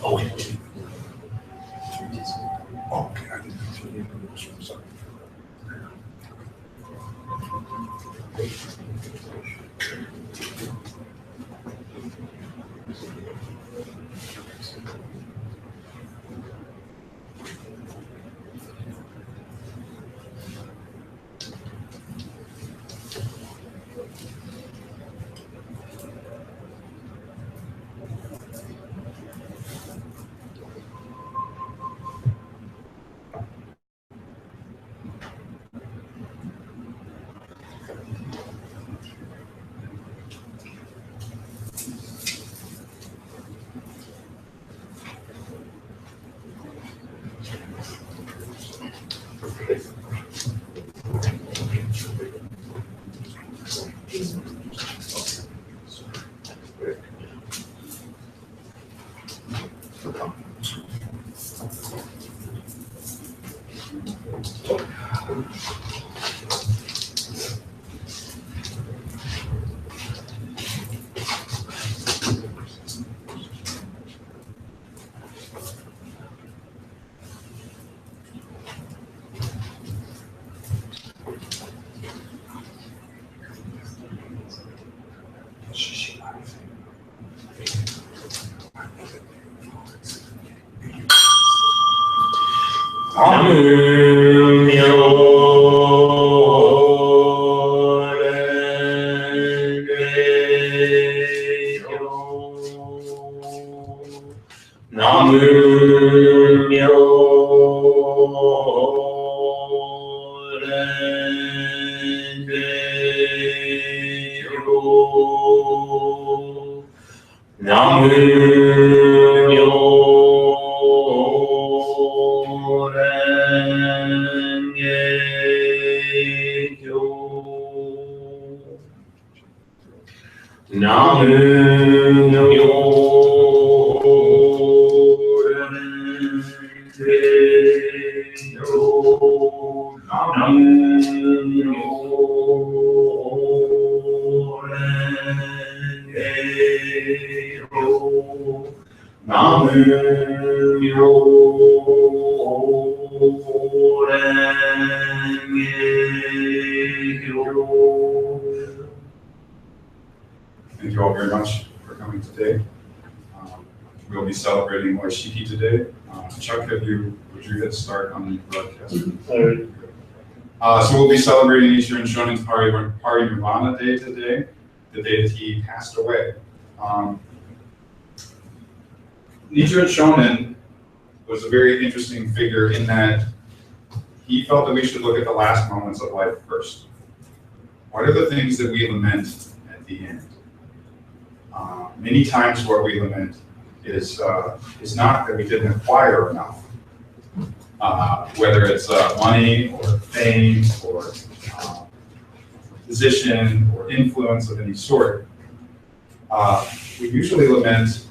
Oh, wait. Okay, I didn't see this one, sorry. Thank you all very much for coming today. We'll be celebrating Moishiki today. Chuck, would you hit start on the broadcast? So we'll be celebrating Nichiren Shonin's Parinirvana Day today, the day that he passed away. Nichiren Shonin was a very interesting figure in that he felt that we should look at the last moments of life first. What are the things that we lament at the end? Many times what we lament is not that we didn't acquire enough, whether it's money or fame or position or influence of any sort. We usually lament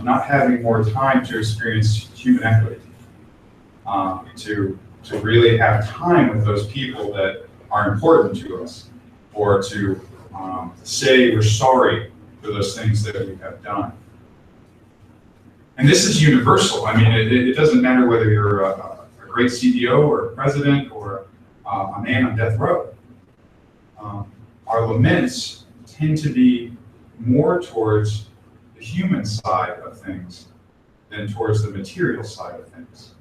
not having more time to experience human equity, to really have time with those people that are important to us, or to say we're sorry for those things that we have done. And this is universal. I mean, it doesn't matter whether you're a great CEO or a president or a man on death row. Our laments tend to be more towards the human side of things than towards the material side of things.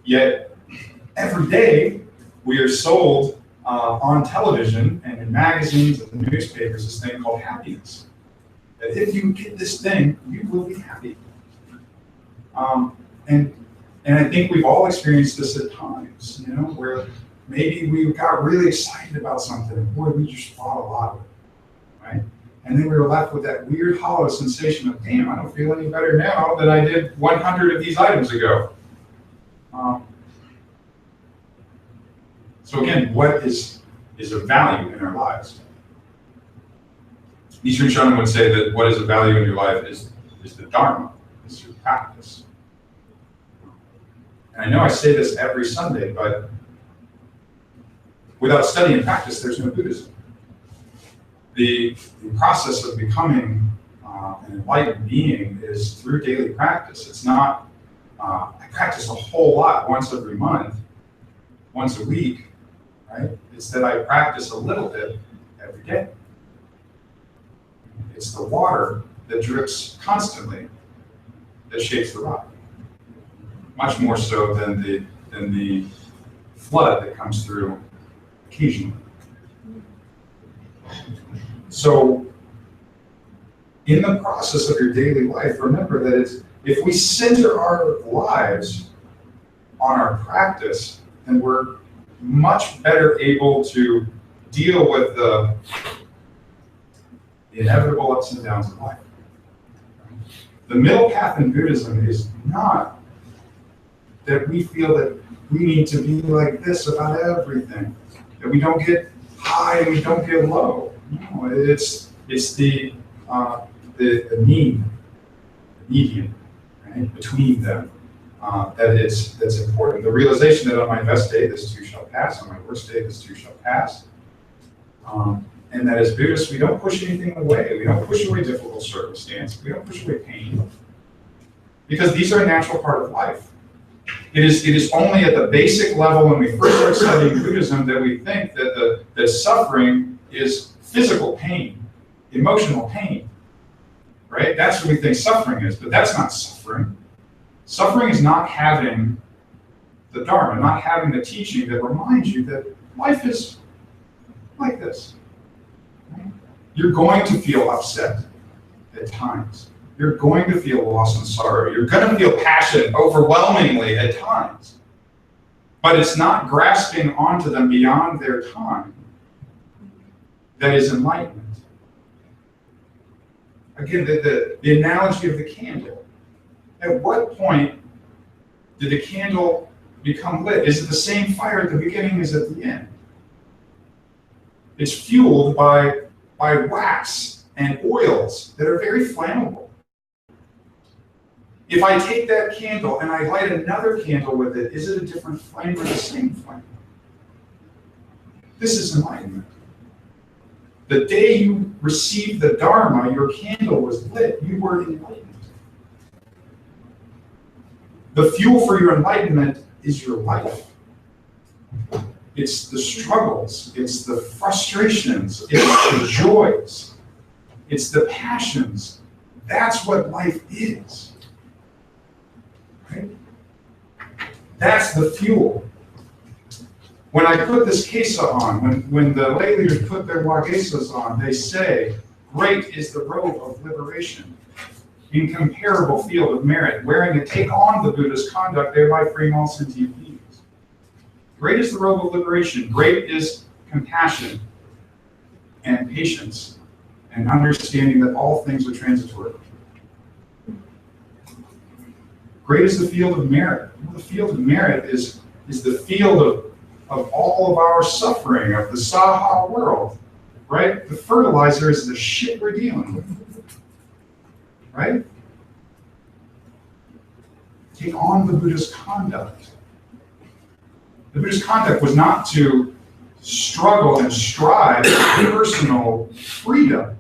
Yet, every day, we are sold on television and in magazines and newspapers this thing called happiness. That if you get this thing, you will be happy. And I think we've all experienced this at times, you know, where maybe we got really excited about something, and boy, we just bought a lot of it, right? And then we were left with that weird hollow sensation of, damn, I don't feel any better now than I did 100 of these items ago. So again, what is of value in our lives? Nichiren Shonin would say that what is of value in your life is the Dharma, is through practice. And I know I say this every Sunday, but without study and practice, there's no Buddhism. The process of becoming an enlightened being is through daily practice. It's not, I practice a whole lot once every month, once a week, right? It's that I practice a little bit every day. It's the water that drips constantly that shapes the rock. Much more so than the flood that comes through occasionally. So, in the process of your daily life, remember that if we center our lives on our practice, then we're much better able to deal with the inevitable ups and downs of life. The middle path in Buddhism is not that we feel that we need to be like this about everything, that we don't get high and we don't get low. No, it's the median, right, between them, that's important. The realization that on my best day, this too shall pass. On my worst day, this too shall pass. And that as Buddhists, we don't push anything away. We don't push away difficult circumstance. We don't push away pain. Because these are a natural part of life. It is only at the basic level when we first start studying Buddhism that we think that suffering is physical pain, emotional pain. Right? That's what we think suffering is, but that's not suffering. Suffering is not having the Dharma, not having the teaching that reminds you that life is like this. Right? You're going to feel upset at times. You're going to feel loss and sorrow. You're going to feel passion overwhelmingly at times. But it's not grasping onto them beyond their time that is enlightenment. Again, the analogy of the candle. At what point did the candle become lit? Is it the same fire at the beginning as at the end? It's fueled by wax and oils that are very flammable. If I take that candle and I light another candle with it, is it a different flame or the same flame? This is enlightenment. The day you received the Dharma, your candle was lit. You were enlightened. The fuel for your enlightenment is your life. It's the struggles. It's the frustrations. It's the joys. It's the passions. That's what life is. Right? That's the fuel. When I put this kesa on, when the lay leaders put their wagesas on, they say, "Great is the robe of liberation, incomparable field of merit, wherein to take on the Buddha's conduct, thereby freeing all sentient beings." Great is the robe of liberation. Great is compassion and patience and understanding that all things are transitory. Great is the field of merit. Well, the field of merit is the field of all of our suffering, of the Saha world, right? The fertilizer is the shit we're dealing with, right? Take on the Buddha's conduct. The Buddha's conduct was not to struggle and strive for personal freedom.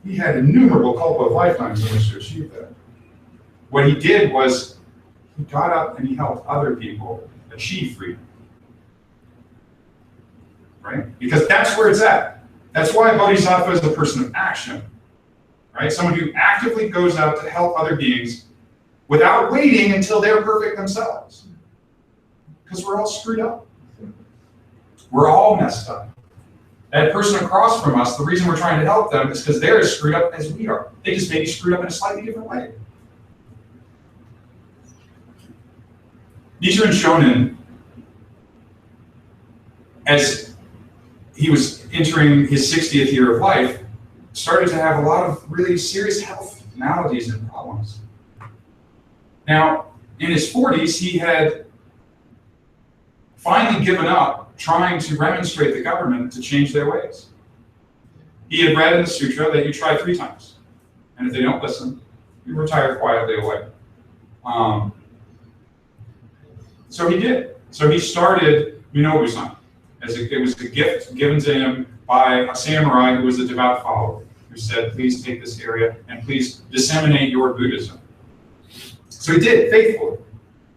He had innumerable kalpa lifetimes in which to achieve that. What he did was he got up and he helped other people achieve freedom. Right? Because that's where it's at. That's why a bodhisattva is a person of action. Right? Someone who actively goes out to help other beings without waiting until they're perfect themselves. Because we're all screwed up. We're all messed up. That person across from us, the reason we're trying to help them is because they're as screwed up as we are. They just may be screwed up in a slightly different way. Nichiren Shonin, as he was entering his 60th year of life, started to have a lot of really serious health maladies and problems. Now, in his 40s, he had finally given up trying to remonstrate the government to change their ways. He had read in the sutra that you try 3 times. And if they don't listen, you retire quietly away. So he did. So he started Minobu-san. It was a gift given to him by a samurai who was a devout follower, who said, please take this area and please disseminate your Buddhism. So he did, faithfully.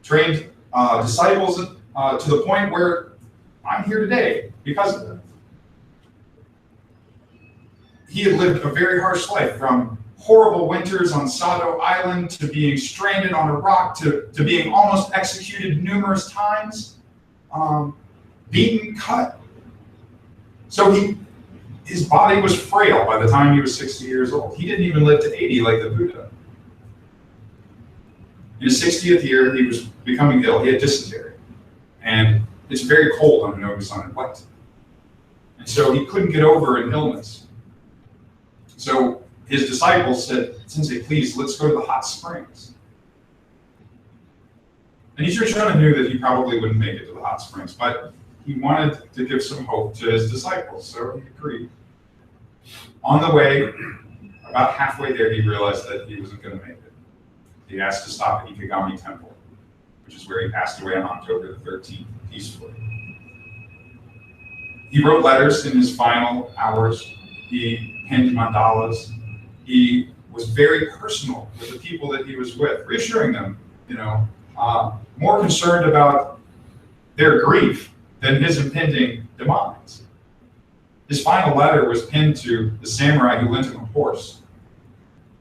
Trained disciples to the point where I'm here today because of that. He had lived a very harsh life, from horrible winters on Sado Island to being stranded on a rock to being almost executed numerous times, beaten, cut. So his body was frail by the time he was 60 years old. He didn't even live to 80 like the Buddha. In his 60th year, he was becoming ill. He had dysentery. And it's very cold on Minobu-san and wet. And so he couldn't get over an illness. So his disciples said, Sensei, please, let's go to the hot springs. And Nichiren Shonin knew that he probably wouldn't make it to the hot springs, but he wanted to give some hope to his disciples, so he agreed. On the way, about halfway there, he realized that he wasn't going to make it. He asked to stop at Ikegami Temple, which is where he passed away on October the 13th, peacefully. He wrote letters in his final hours. He penned mandalas. He was very personal with the people that he was with, reassuring them, more concerned about their grief than his impending demise. His final letter was pinned to the samurai who lent him a horse,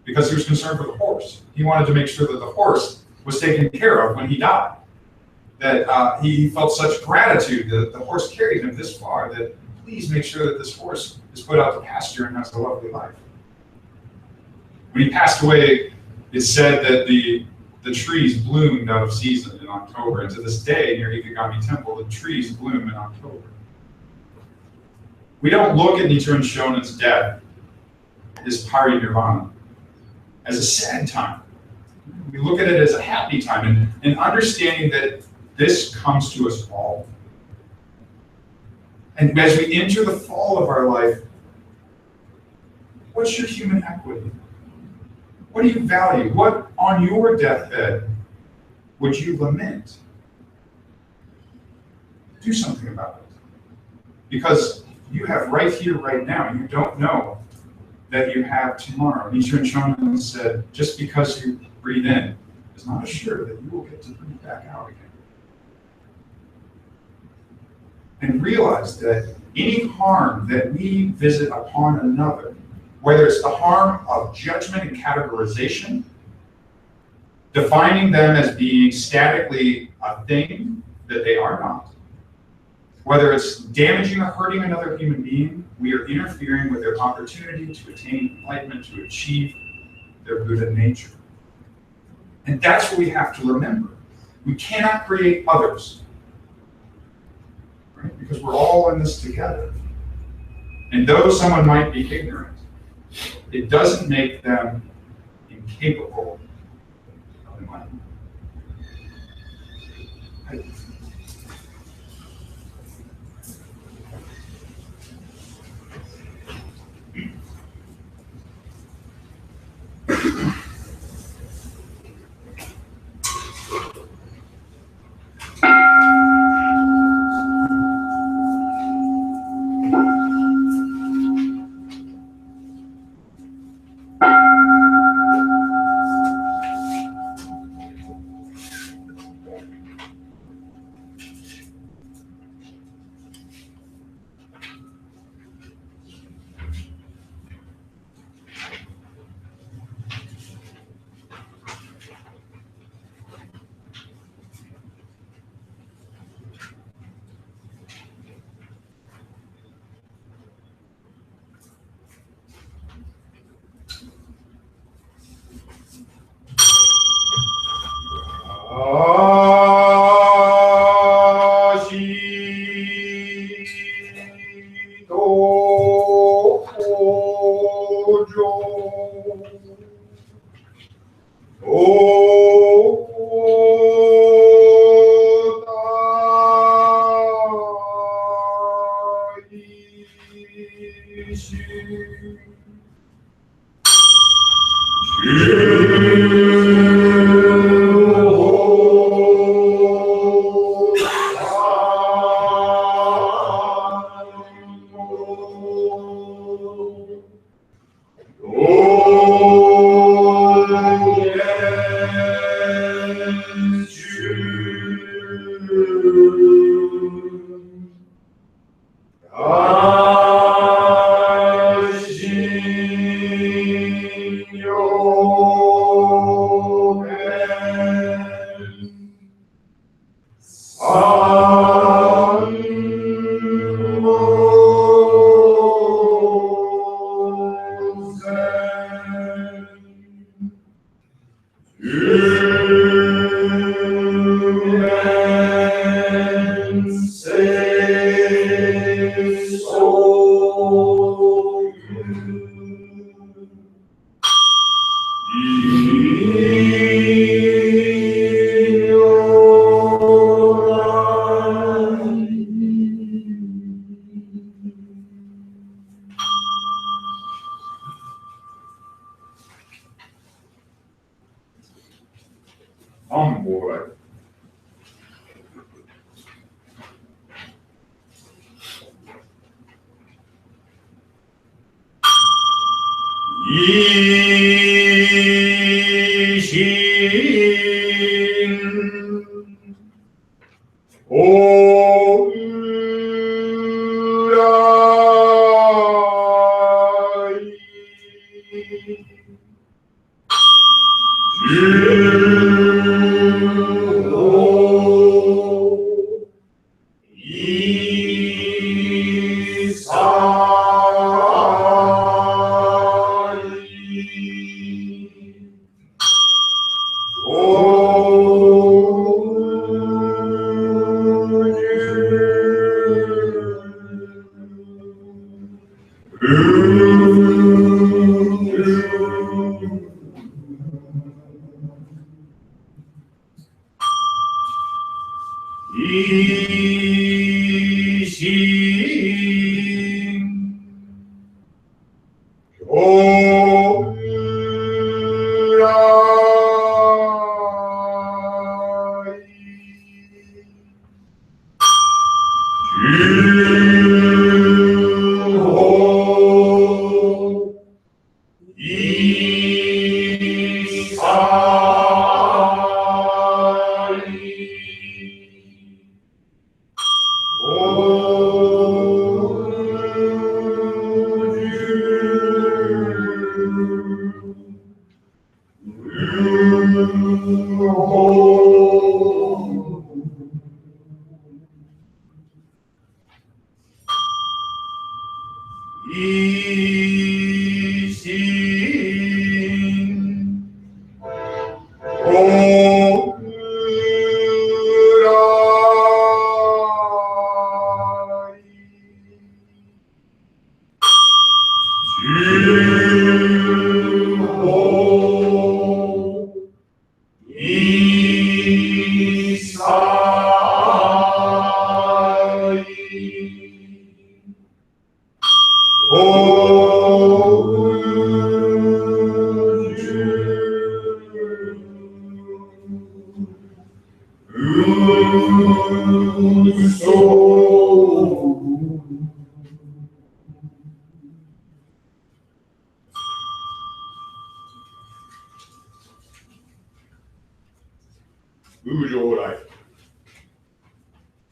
because he was concerned for the horse. He wanted to make sure that the horse was taken care of when he died. That he felt such gratitude that the horse carried him this far, that please make sure that this horse is put out to pasture and has a lovely life. When he passed away, it's said that the trees bloomed out of season in October, and to this day, near Ikegami Temple, the trees bloom in October. We don't look at Nichiren Shonin's death, his parinirvana, as a sad time. We look at it as a happy time, and understanding that this comes to us all. And as we enter the fall of our life, what's your human equity? What do you value? What on your deathbed would you lament? Do something about it. Because you have right here, right now, you don't know that you have tomorrow. Nichiren Shonin said, just because you breathe in is not assured that you will get to breathe back out again. And realize that any harm that we visit upon another, whether it's the harm of judgment and categorization, defining them as being statically a thing that they are not, whether it's damaging or hurting another human being, we are interfering with their opportunity to attain enlightenment, to achieve their Buddha nature. And that's what we have to remember. We cannot create others, right? Because we're all in this together. And though someone might be ignorant, it doesn't make them incapable of enlightenment. Boy.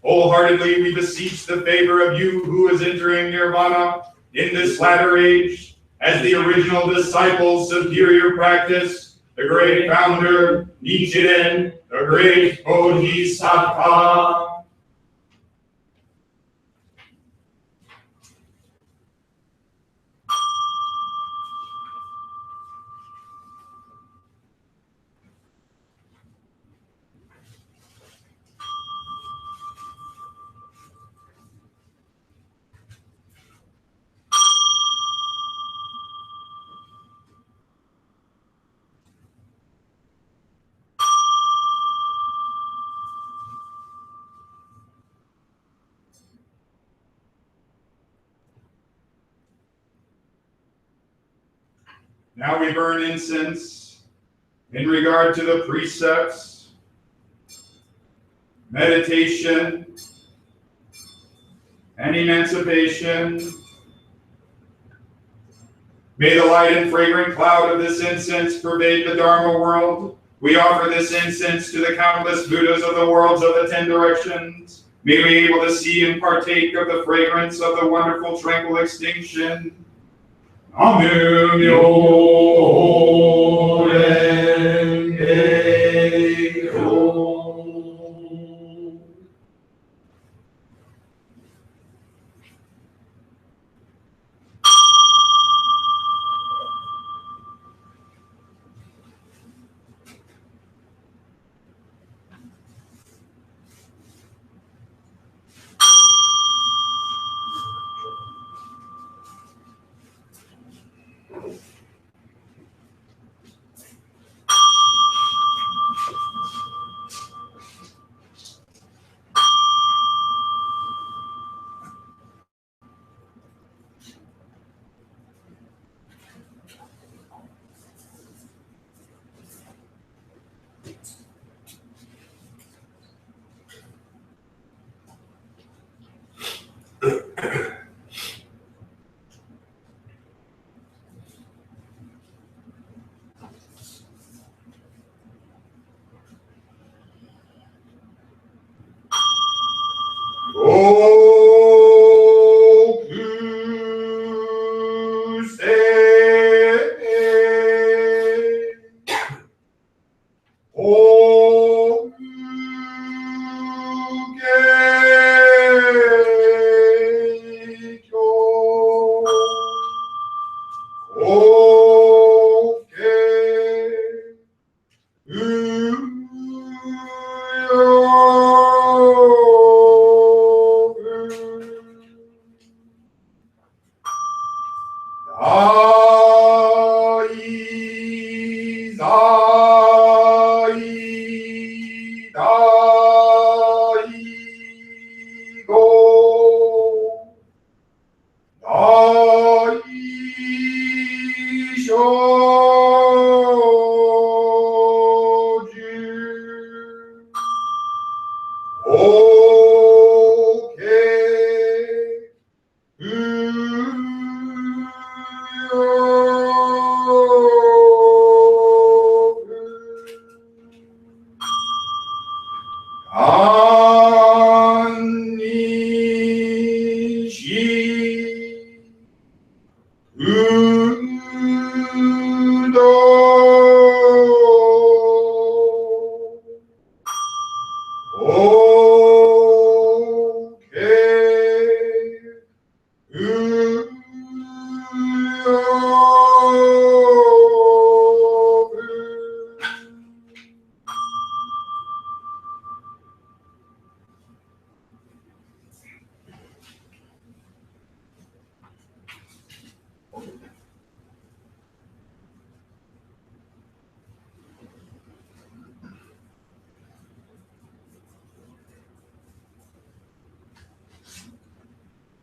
Wholeheartedly we beseech the favor of you who is entering nirvana in this latter age, as the original disciples' superior practice, the great founder, Nichiren, the great Bodhisattva. Now we burn incense in regard to the precepts, meditation, and emancipation. May the light and fragrant cloud of this incense pervade the Dharma world. We offer this incense to the countless Buddhas of the worlds of the 10 directions. May we be able to see and partake of the fragrance of the wonderful tranquil extinction. Namu myo renge kyo.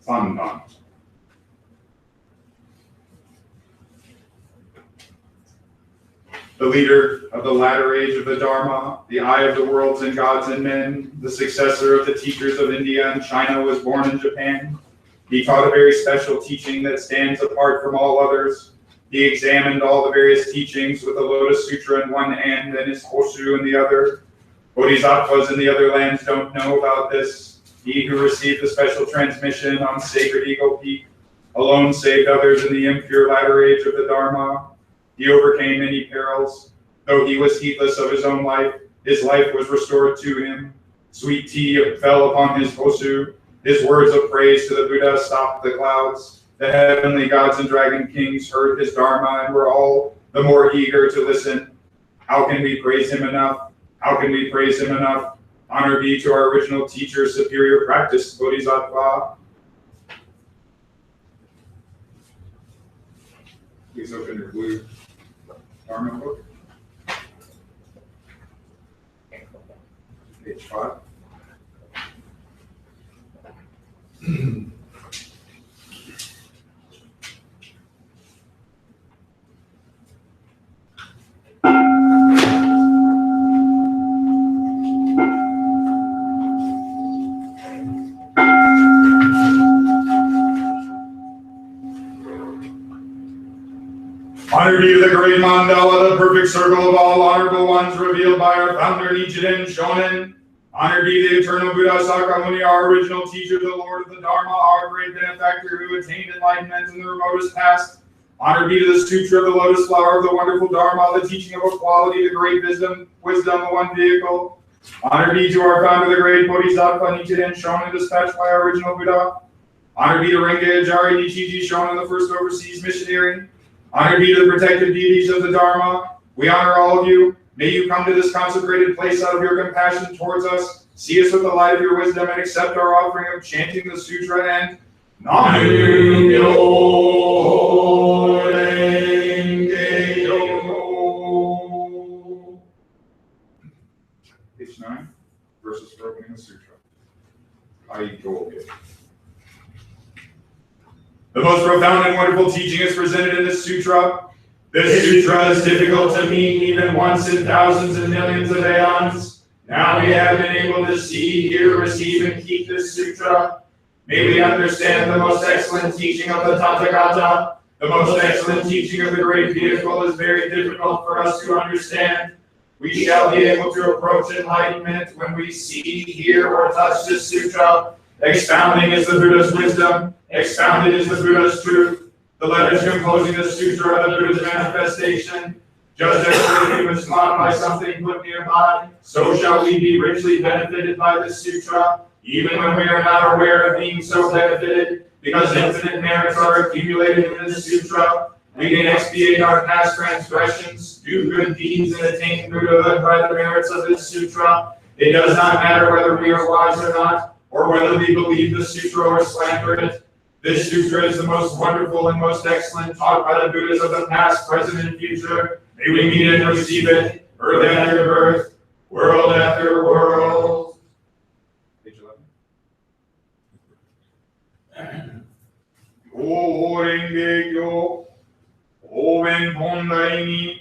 Sandan. The leader of the latter age of the Dharma, the eye of the worlds and gods and men, the successor of the teachers of India and China, was born in Japan. He taught a very special teaching that stands apart from all others. He examined all the various teachings with the Lotus Sutra in one hand and his Hoshu in the other. Bodhisattvas in the other lands don't know about this. He who received the special transmission on sacred Eagle Peak alone saved others in the impure latter age of the Dharma. He overcame many perils. Though he was heedless of his own life, his life was restored to him. Sweet tea fell upon his Hoshu. His words of praise to the Buddha stopped the clouds. The heavenly gods and dragon kings heard his Dharma and were all the more eager to listen. How can we praise him enough? How can we praise him enough? Honor be to our original teacher, superior practice, Bodhisattva. Please open your blue Dharma book. Page 5. Honor be to the great mandala, the perfect circle of all honorable ones revealed by our founder Nichiren Shonin. Honor be to the eternal Buddha Sakyamuni, our original teacher, the Lord of the Dharma, our great benefactor who attained enlightenment in the remotest past. Honor be to the Sutra of the Lotus Flower of the wonderful Dharma, the teaching of equality, the great wisdom, the one vehicle. Honor be to our founder, the great Bodhisattva Nichiren Shonin, dispatched by our original Buddha. Honor be to Renge Ajari Nichiji Shonin, the first overseas missionary. Honor be to the protected deities of the Dharma. We honor all of you. May you come to this consecrated place out of your compassion towards us. See us with the light of your wisdom and accept our offering of chanting the sutra and Namu. Page 9, verses for opening the sutra. The most profound and wonderful teaching is presented in this sutra. This sutra is difficult to meet even once in thousands and millions of aeons. Now we have been able to see, hear, receive, and keep this sutra. May we understand the most excellent teaching of the Tathagata. The most excellent teaching of the great vehicle is very difficult for us to understand. We shall be able to approach enlightenment when we see, hear, or touch this sutra. Expounding is the Buddha's wisdom. Expounded is the Buddha's truth. The letters composing the sutra are the Buddha's manifestation. Just as the humans taught by something put nearby, so shall we be richly benefited by this sutra, even when we are not aware of being so benefited, because infinite merits are accumulated in this sutra. We can expiate our past transgressions, do good deeds, and attain Buddhahood by the merits of this sutra. It does not matter whether we are wise or not, or whether we believe the sutra or slander it. This sutra is the most wonderful and most excellent taught by the Buddhas of the past, present, and future. May we meet and receive it, birth after birth, world after world. Page 11. Yo Owen Pondai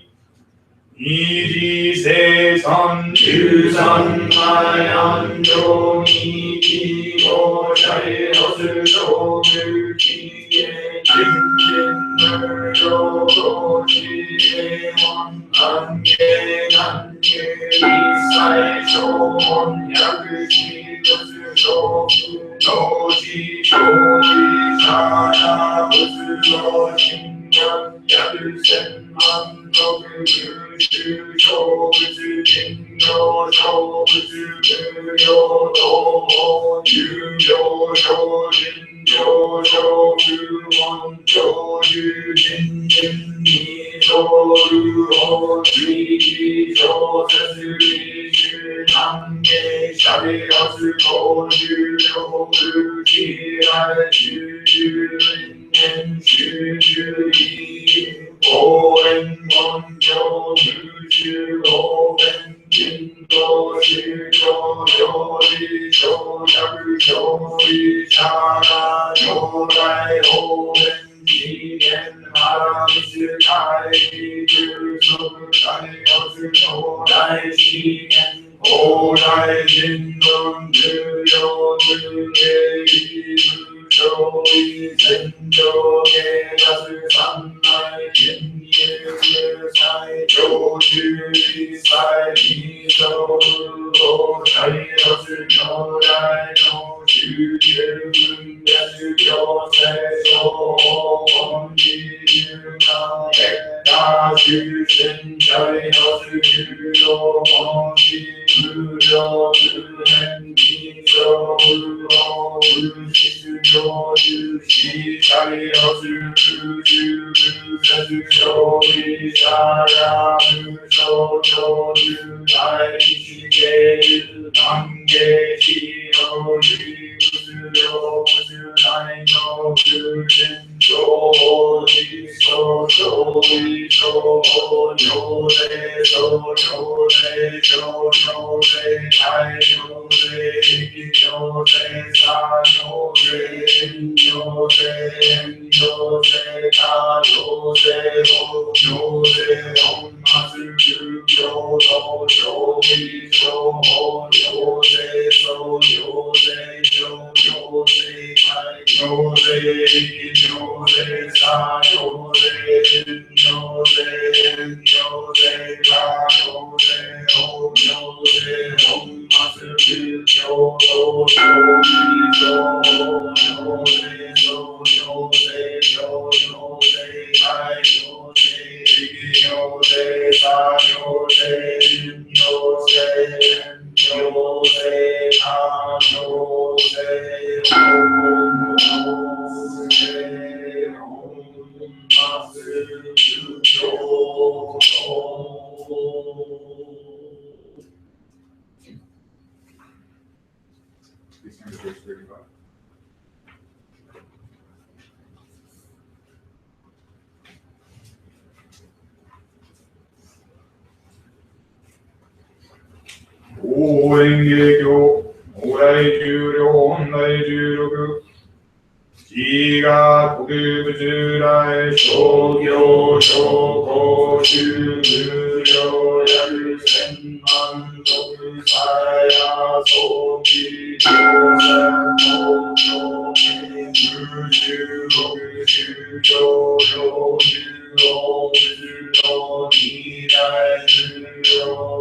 Niji Seisan Jusan Mayan Joni Kigo Shai Hosu Shogu Kiye Jinjin Murdo Koshi Mon Ange Nange Isai Shomon Yakushi Hosu Shogu Noji Shoji Shana Hosu Shoshin Yakusen Man Nogu Shu Shogu Jingo Shogu Yo Do Yu Yo Shojin Yo Shogu Won Shogu Jin Jin Ni Shogu Ho Shri Shosetsu Shu Nange Shari Hasu Koju Shogu Jirai Shu Rin Shu Ju Yi Owen Mon Jo Mu Shu Owen Jin Go Shu Jo Jo Ri Sho Yaku Sho Ri Shara Jo Dai Owen Ji En Haram Shu Kai Ju Su Kai Hasu Jo Dai Shi En O Dai Jin Nun Ju Yo Ju Ge Mu Sho Ri Sen Jo Ge Dasu San Nai Jin Yu Sai Jo Ju Ri Sai Ni So O Dai Hasu Jo Dai No Shu Ju Mun Yasu Jo Se So Hon Ji Yu Na Ek Da Shu Shin Chai Hasu Ju Yo Hon Ji Mu Jo Mu Nen Ji So Mu Ho Mu Shi Jo Ju Shi Chai Hasu Ju Ju Mu Sesu Sho Ri Sha Ya Mu So Jo Ju Dai Shi Ge Yu Nan Ge Shi No Ri Mu Yo Mu Nai No Ju Jin Jo Ho Ji So Jo Ri So Ho Jo Se So Jo Se Jo Jo Se Tai Jo Se Iki Jo Se Sa Jo Se In Jo Se En Jo Se Ta Jo Se Ho Jo Se Hon Masu Ju Jo Do Jo Ri So Ho Jo Se So Jo Se Jo Jo Se Tai Jo Se Iki Jo Se Sa Jo Se In Jo Se En Jo Se Ta Jo Se Ho Jo Se Hon Masu Ju Jo Do Jo Ri So Ho Jo Se So Jo Se Jo Jo Se Tai Jo Se Iki Jo Se Sa Jo Se In Jo Se En Jo Se Ta Jo Se Hon Jo Se Hon Masu Ju Jo Do. Please turn to page 35. Oengekyo, Orai Juryo, Hondai Juroku, Jiga Tokubujurai, Shogyo, Shoko, Shuguryo, Yaku Senman, Toku Saya, Soki, Josen, Tokyo, Mushu, Toku, Shujo, Yoju, Oju, Nidai, Shuro,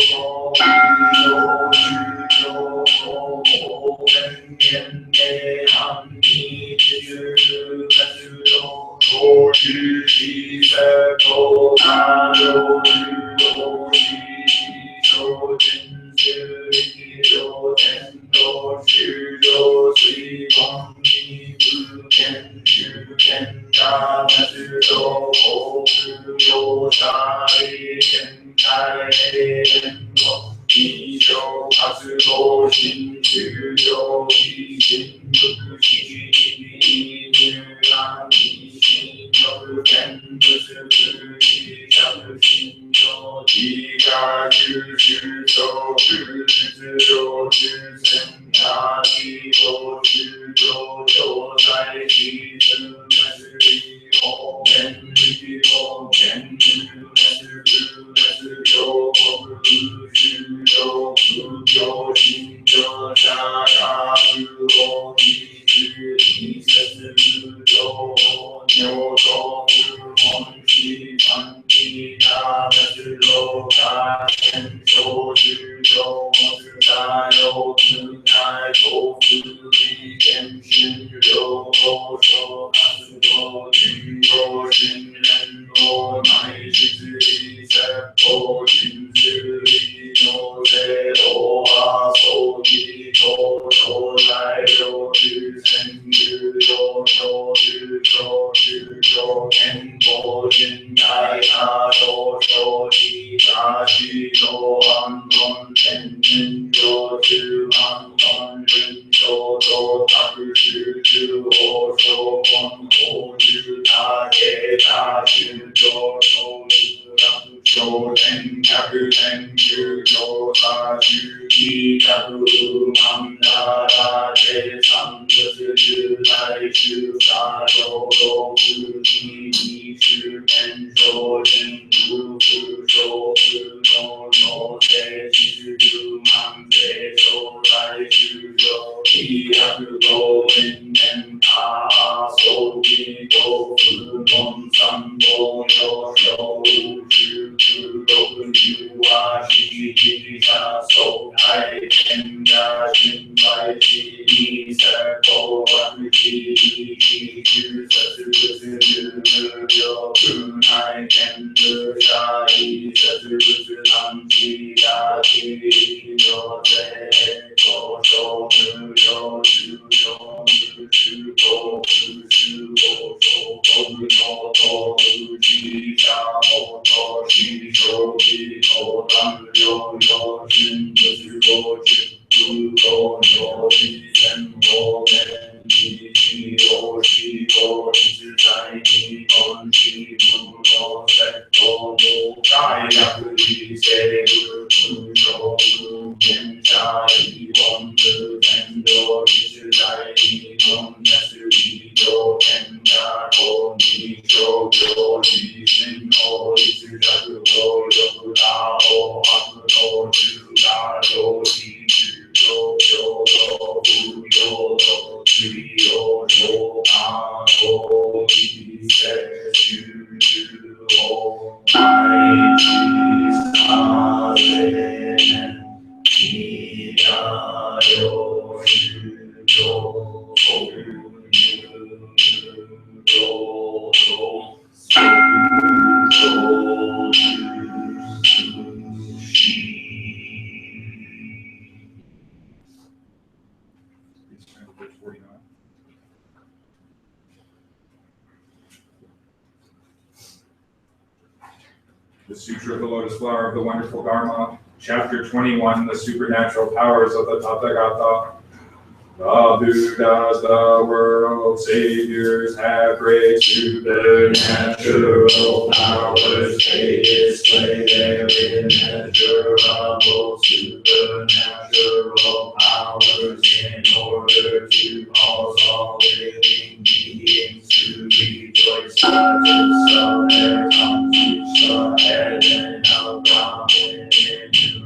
The Sutra of the Lotus Flower of the Wonderful Dharma, Chapter 21, the Supernatural Powers of the Tathagata. The Buddhas, the world saviors, have great supernatural powers. They display their immeasurable supernatural powers in order to cause all living beings to rejoice. Touches of their tongues reach the heaven of Brahman.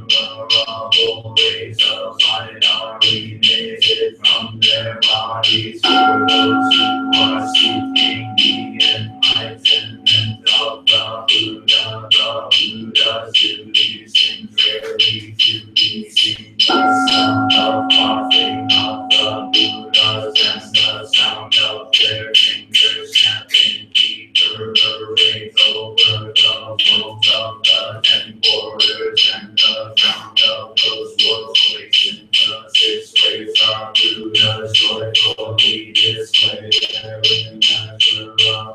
Innumerable rays of light are emitted from their bodies for those who are seeking the enlightenment of the Buddha. The Buddha's duties seem rarely to be seen. The sound of coughing of the Buddhas and the sound of their fingers snapping reverberates over the walls of the headquarters, and the sound of those workplaces in the 6 ways of Buddha's joyfully display their immeasurable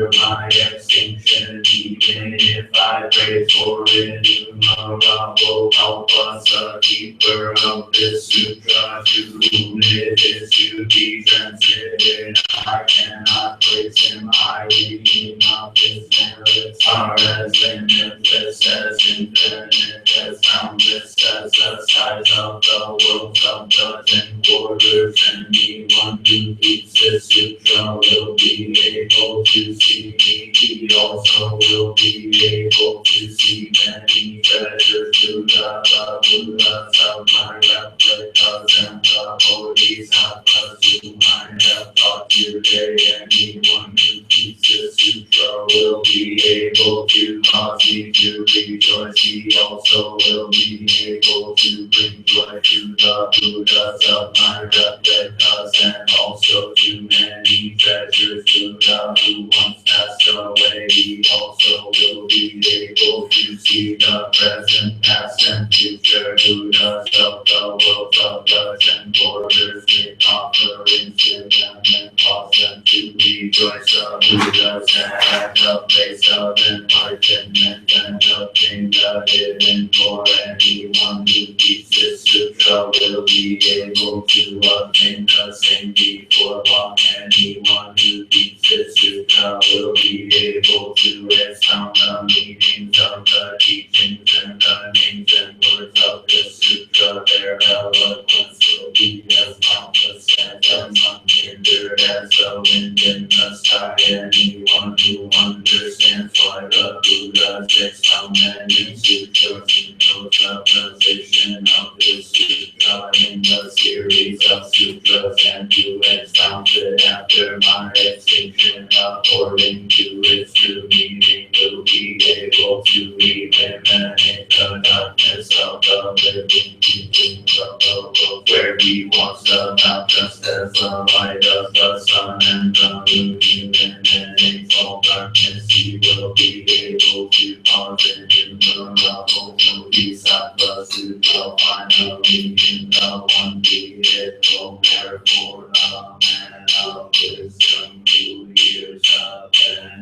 after my extinction. Even if I pray for innumerable, help us, a keeper of this sutra, to whom it is to be transmitted. I cannot praise him, I read enough his merits are as limitless as infinite, as boundless as the size of the world of the 10 quarters. Anyone who keeps this sutra will be able to see me. He also will be able to see many treasures to the Buddhas of my replicas and the Bodhisattvas whom I have taught you today. Anyone who keeps this sutra will be able to cause me to rejoice. He also will be able to bring joy to the Buddhas of my replicas and also to many treasures to the who once passed away. He also will be able to see the present, past, and future Buddhas of the world of the 10 borders. Make offerings to them and cause them to rejoice. The Buddhas at the place of enlightenment and obtain the hidden for anyone who keeps this sutra will be able to obtain the same before long. Anyone who keeps this sutra will be able to expound the meanings of the teachings and the names and words of this sutra. Their eloquence will be as boundless and as unhindered as the wind in the sky. Anyone who understands why the Buddhas expound many sutras and knows the position of this sutra in the series of sutras and who expounds it after my extinction according to its true meaning will be able to eliminate the darkness of the living teachings of the world where he walks about just as the light of the sun and the moon illuminates all darkness. He will be able to cause innumerable bodhisattvas to go finally in the one vehicle. Therefore, a man of wisdom who hears the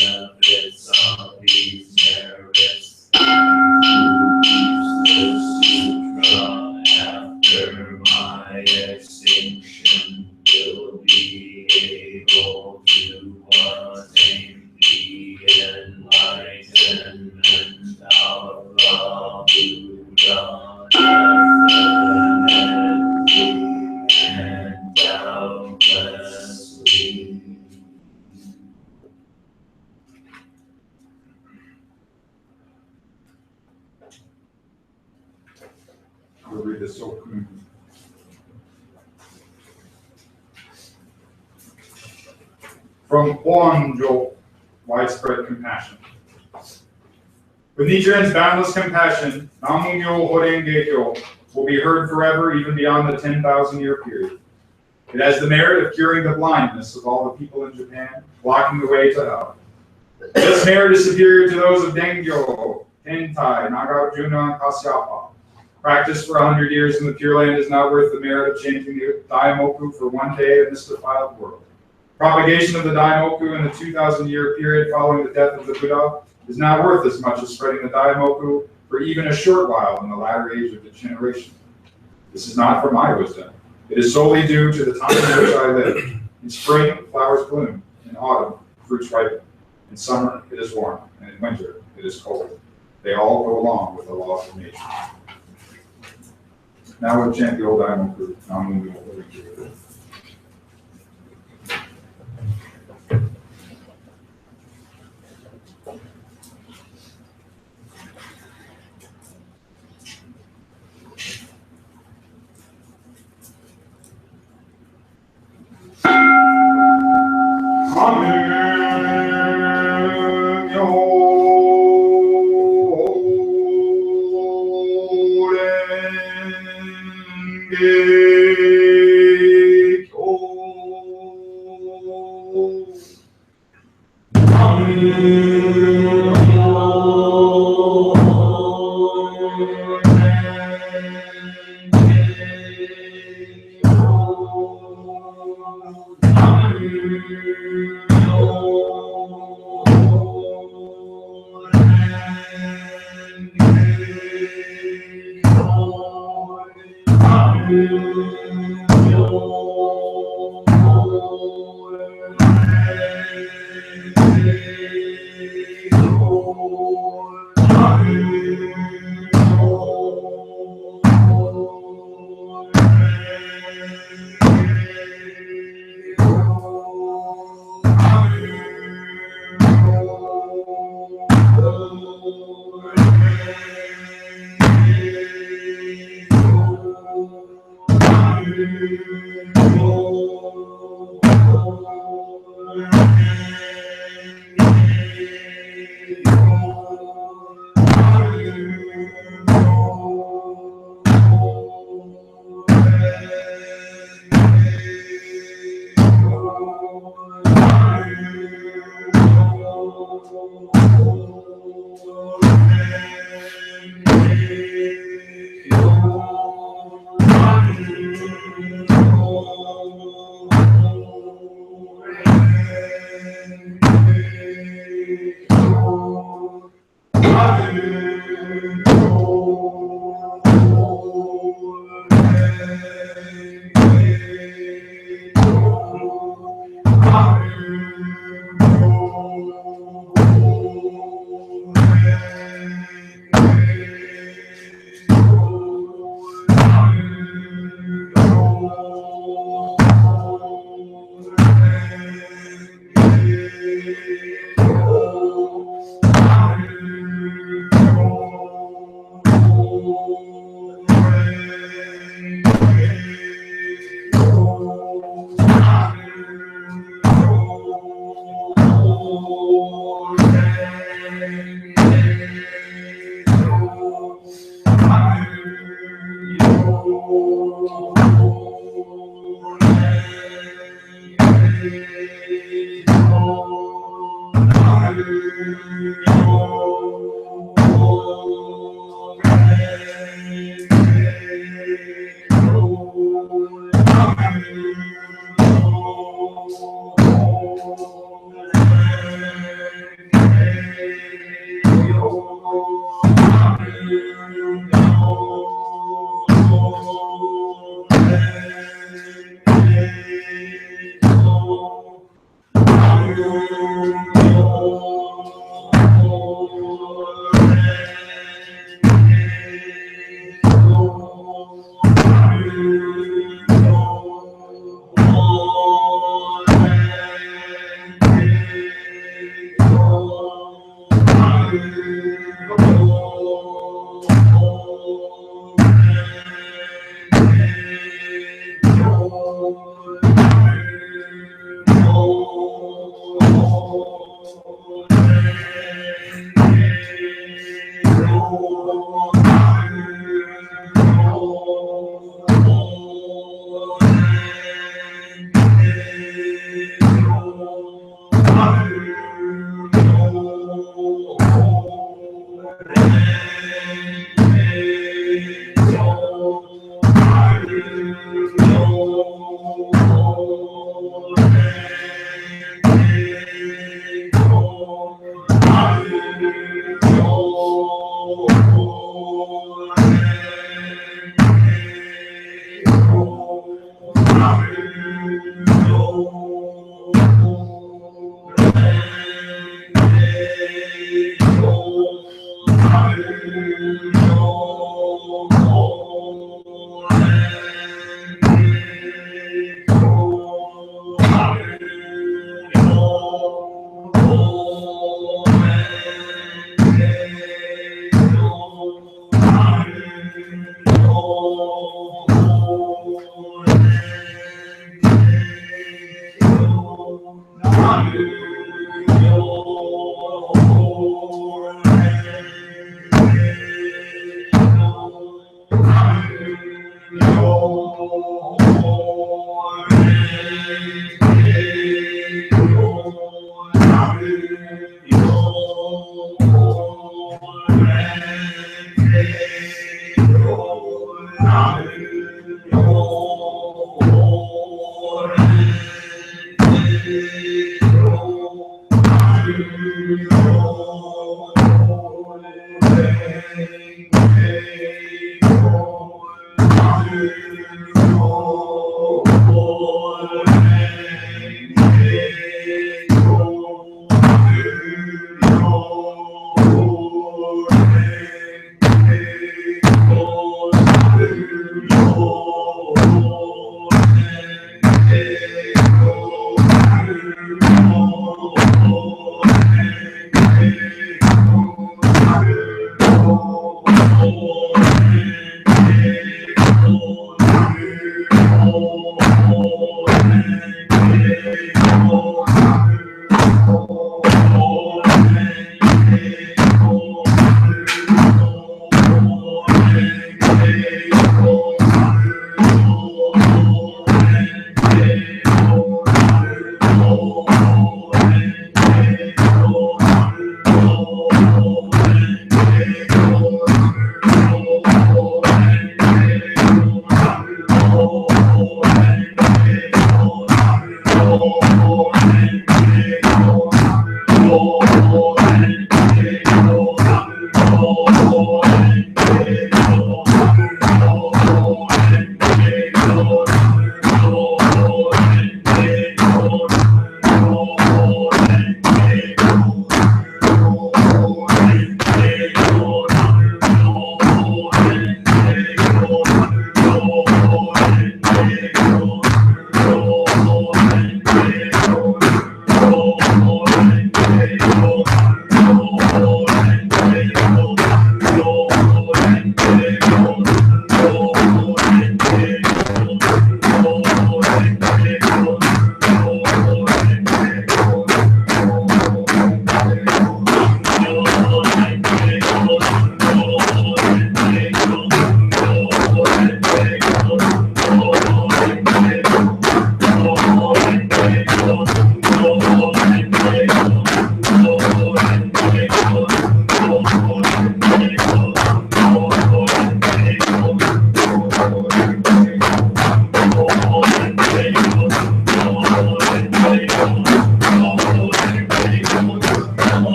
benefits of these merits, this sutra after my extinction will be able to attain the enlightenment of the Buddha definitely and doubtlessly. We'll read this so clean. From Huanzhou, widespread compassion. With Nichiren's boundless compassion, Namu Myo Horenge Kyo will be heard forever, even beyond the 10,000-year period. It has the merit of curing the blindness of all the people in Japan, blocking the way to hell. This merit is superior to those of Dengyo, Tentai, Nagarjuna, and Kasyapa. Practiced for 100 years in the Pure Land is not worth the merit of chanting the Daimoku for one day in this defiled world. Propagation of the Daimoku in the 2,000-year period following the death of the Buddha is not worth as much as spreading the Daimoku for even a short while in the latter age of degeneration. This is not for my wisdom. It is solely due to the time in which I live. In spring, flowers bloom. In autumn, fruits ripen. In summer, it is warm. And in winter, it is cold. They all go along with the laws of nature. Now we'll chant the old Daimoku. Namu Myo Horenge Kyo.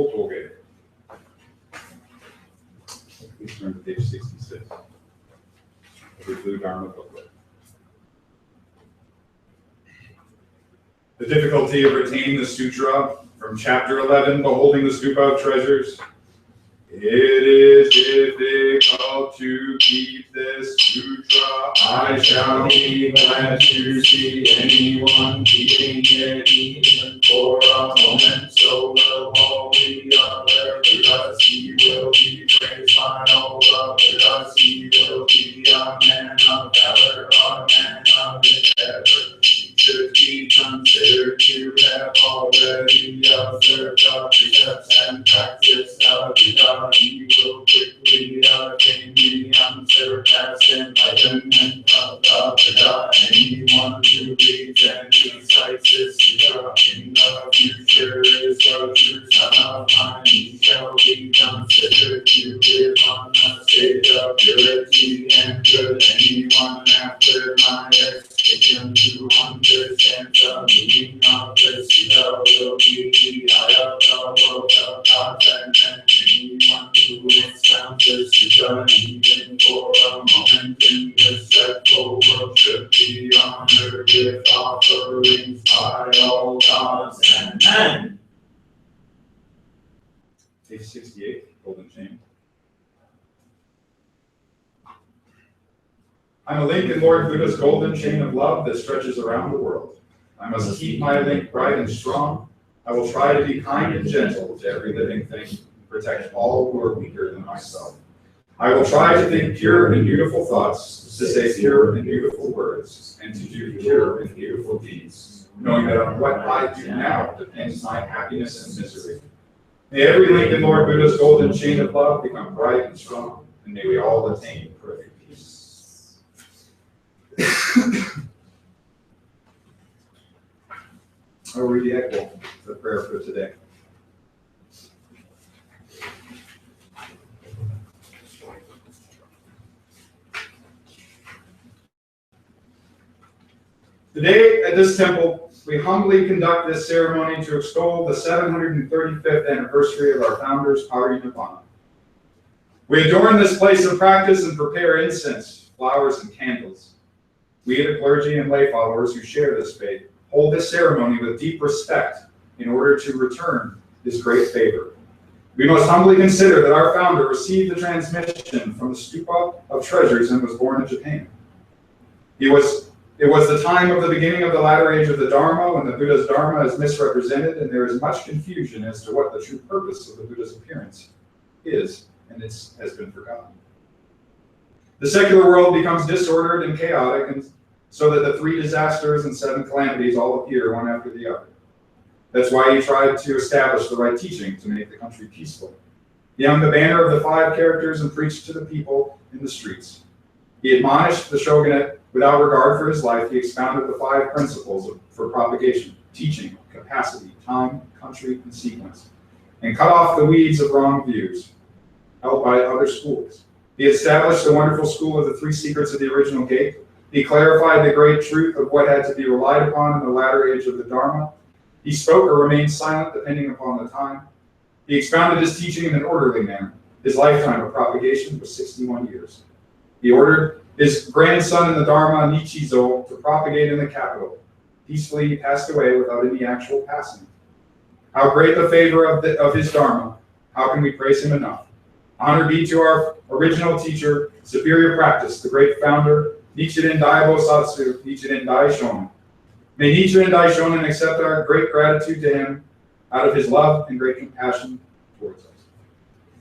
Okay. Please turn to page 66 of the Blue Dharma booklet. The difficulty of retaining the sutra from chapter 11, beholding the stupa of treasures. It is difficult to keep this sutra. I shall be glad to see anyone keeping it even for a moment. So the holy other, because he will be praised by all because he will be a man of valor, a man of endeavor. He should be considered to have already observed the precepts and practice of the he will quickly attain the unsurpassed enlightenment of the Buddha. Anyone who reads and recites this sutra in the future is the true son of mine. He shall be considered to live on a state of purity and good. Anyone after my explication to understand the meaning of this sutra will be the eye of the world of God and anyone who encounters sutra even for a moment in respectful world should be honored with offerings by all gods and men. Page 68, Golden Chain. I'm a link in Lord Buddha's golden chain of love that stretches around the world. I must keep my link bright and strong. I will try to be kind and gentle to every living thing. protect all who are weaker than myself. I will try to think pure and beautiful thoughts, to say pure and beautiful words, and to do pure and beautiful deeds, knowing that on what I do now depends my happiness and misery. May every link in Lord Buddha's golden chain of love become bright and strong, and may we all attain perfect peace. I'll read the echo, the prayer for today. Today, at this temple, we humbly conduct this ceremony to extol the 735th anniversary of our founder's Parinirvana. We adorn this place of practice and prepare incense, flowers, and candles. We, the clergy and lay followers who share this faith, hold this ceremony with deep respect in order to return this great favor. We must humbly consider that our founder received the transmission from the stupa of treasures and was born in Japan. It was the time of the beginning of the latter age of the Dharma, when the Buddha's Dharma is misrepresented, and there is much confusion as to what the true purpose of the Buddha's appearance is, and it has been forgotten. The secular world becomes disordered and chaotic, and so that the 3 disasters and 7 calamities all appear one after the other. That's why he tried to establish the right teaching to make the country peaceful. He hung the banner of the 5 characters and preached to the people in the streets. He admonished the shogunate without regard for his life. He expounded the 5 principles for propagation: teaching, capacity, time, country, and sequence, and cut off the weeds of wrong views held by other schools. He established the wonderful school of the 3 secrets of the original gate. He clarified the great truth of what had to be relied upon in the latter age of the Dharma. He spoke or remained silent depending upon the time. He expounded his teaching in an orderly manner. His lifetime of propagation was 61 years. He ordered his grandson in the Dharma, Nichizo, to propagate in the capital. Peacefully, he passed away without any actual passing. How great the favor of his Dharma! How can we praise him enough? Honor be to our original teacher, superior practice, the great founder, Nichiren Daibo Satsu, Nichiren Daishonin. May Nichiren Daishonin accept our great gratitude to him out of his love and great compassion towards us.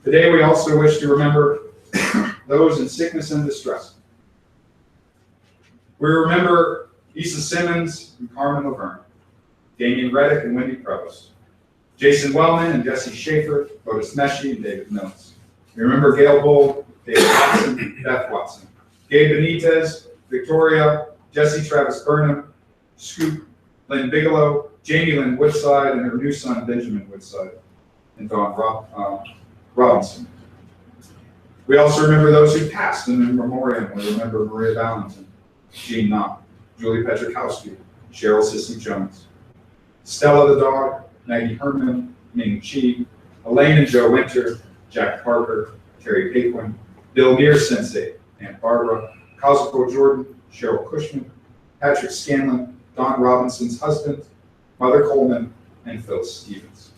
Today, we also wish to remember those in sickness and distress. We remember Issa Simmons and Carmen Laverne, Damian Reddick and Wendy Provost, Jason Wellman and Jesse Schaefer, Lotus Meshi and David Mills. We remember Gail Bull, David Watson, and Beth Watson, Gabe Benitez, Victoria, Jesse Travis Burnham, Scoop, Lynn Bigelow, Jamie Lynn Woodside, and her new son, Benjamin Woodside, and Don Robinson. We also remember those who passed in memoriam. We remember Maria Valentin, Jean Knott, Julie Petrikowski, Cheryl Sissy Jones, Stella the dog, Maggie Herman, Ming Chi, Elaine and Joe Winter, Jack Parker, Terry Paquin, Bill Mears Sensei, Aunt Barbara, Kazuko Jordan, Cheryl Cushman, Patrick Scanlon, Don Robinson's husband, Mother Coleman, and Phil Stevens.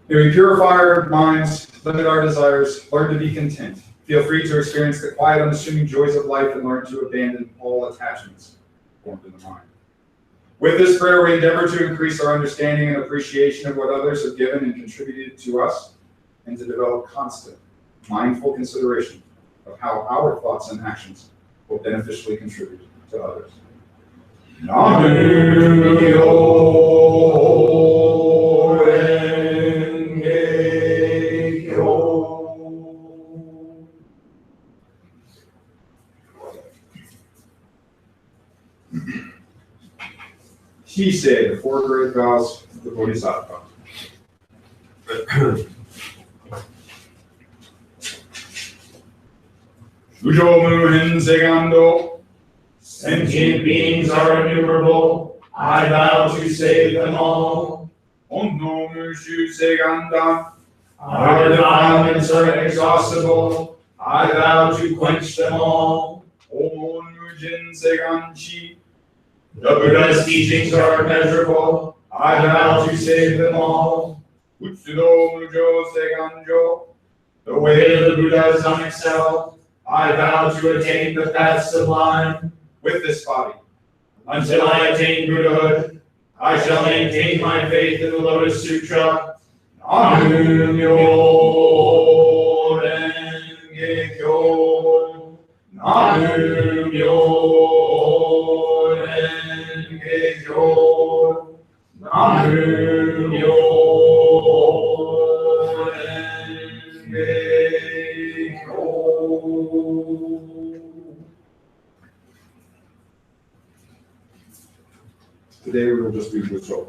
May we purify our minds, limit our desires, learn to be content. Feel free to experience the quiet, unassuming joys of life and learn to abandon all attachments formed in the mind. With this prayer, we endeavor to increase our understanding and appreciation of what others have given and contributed to us, and to develop constant, mindful consideration of how our thoughts and actions will beneficially contribute to others. Namu Myoho Renge Kyo. He said the 4 great vows of the Bodhisattva. Shujo Hen Segando. Sentient beings are innumerable. I vow to save them all. Onno Mushu Seganda. Our defilements are inexhaustible. I vow to quench them all. Omon Mujin Seganchi. The Buddha's teachings are immeasurable. I vow to save them all. Utsudo Mujo Seganjo. The way of the Buddha is unexcelled. I vow to attain the path sublime. With this body. Until I attain Buddhahood, I shall maintain my faith in the Lotus Sutra. Namu Myo Renge Kyo. Namu Myo Renge Kyo. Namu Myo Renge Kyo. Today we will just do the show.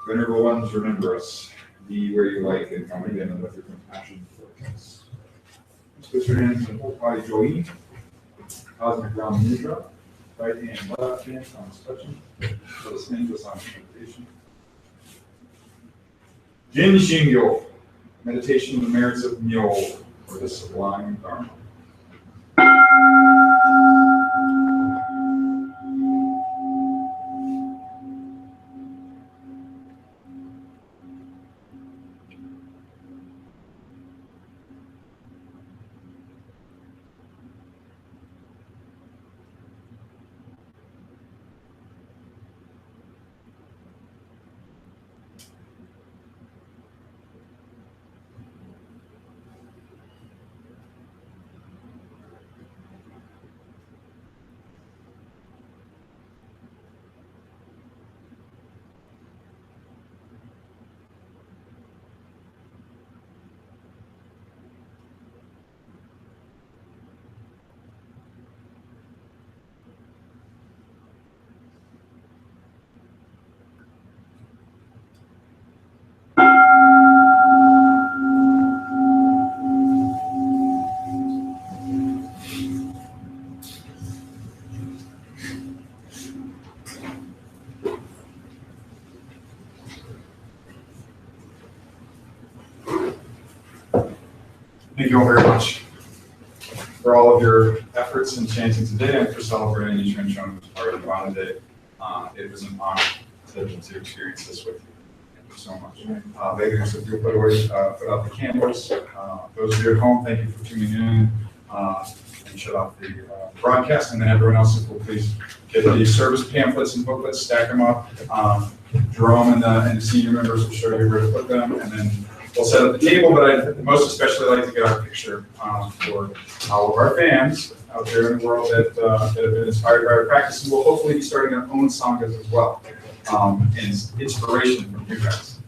Venerable ones, remember us. Be where you like and come again with your compassion for us. Twist your hands and whole body join. Cosmic round mudra. Right hand, left hand, thumbs touching. So the same goes on meditation. Jin Shingyo. Meditation on the merits of Myo, or the sublime Dharma. Thank you all very much for all of your efforts in chanting today and for celebrating each one as part of the Vana Day. It was an honor to experience this with you. Thank you so much. Ladies, if you'll put out the candles. Those of you at home, thank you for tuning in and shut off the broadcast. And then everyone else, if will please get the service pamphlets and booklets, stack them up. Jerome and the senior members will show you where to put them, and then we'll set up the table, but I'd most especially like to get our picture for all of our fans out there in the world that have been inspired by our practice, and we'll hopefully be starting our own sanghas as well, and inspiration from you guys.